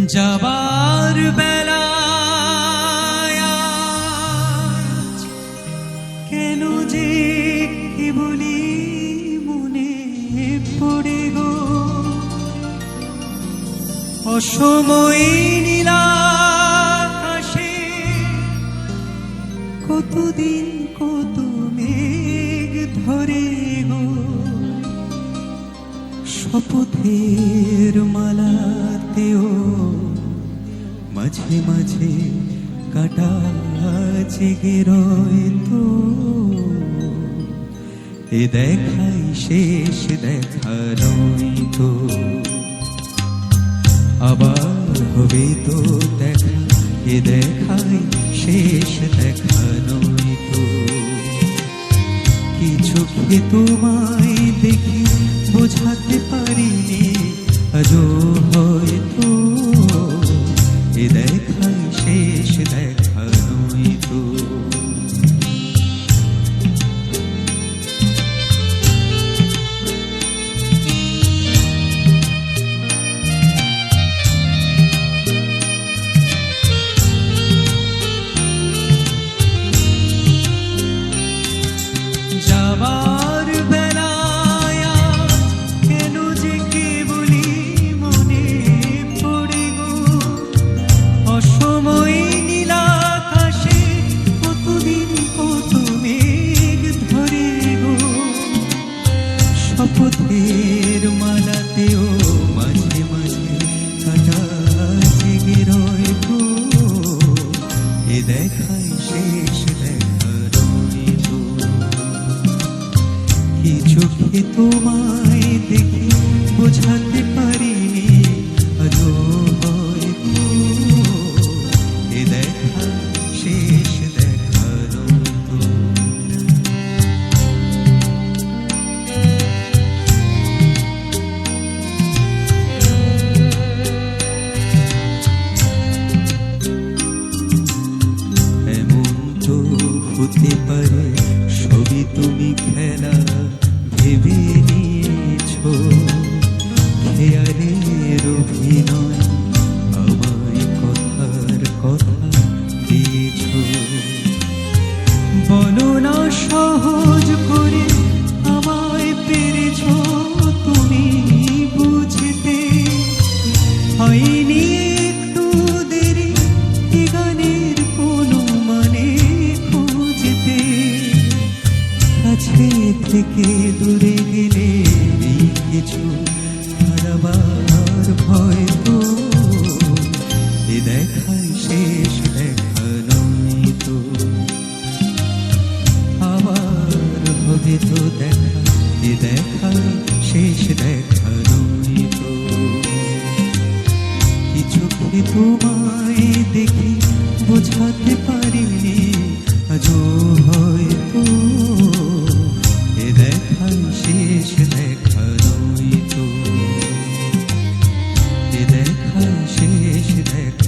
যাবার বেলায় আজ কেন যে কি বলি মনে পড়ে গো, অসময়ে নীলাকাশে কতদিন কত মেঘ ধরে গো, শপথের মালাতেও মাঝে মাঝে কাটা জেগে রয় তো, এ দেখাই শেষ দেখা নয় তো, আবার হবে তো দেখা, এ দেখাই শেষ দেখা নয় তো। কিছু কি তোমায় দেখি বোঝাতে পারিনি আজও হয়তো, এ দেখাই শেষ দেখা নয় তো। যাবার বেলায় কেন যে কে বলি মনে পড়ে গো, অসময়ে নীলাকাশে কতদিন কত মেঘ ধরে গো, শপথের মালাতেও মাঝে মাঝে কাটা জেগে রয় গো, এ দেখাই শেষ দেখা নয় তো। কিছু কি তোমায় দেখে বোঝাতে পারিনি আজও হয়তো, এ দেখা শেষ দেখা নয় তো। এমন তো হতে পারে সবই তুমি খেলা ভেবে নিয়েছো, খেয়ালের অভিনয় আমায় কথার কথা দিয়েছো, বলো না সহজ করে আমায় পেরেছো তুমি বুঝতে, হয়নি একটু দেরি এ গানের কোনো মানে খুঁজতে, কাছে থেকে দূরে গেলে এই কিছু হারাবার ভয় তো, এ দেখাই শেষ দেখা নয় তো, আবার হবে তো দেখা, এ দেখাই শেষ দেখা নয় তো। কিছু কি তোমায় দেখে বোঝাতে পারিনি আজও হয়তো, এ দেখাই শেষ দেখা নয় তো, এ দেখাই শেষ দেখা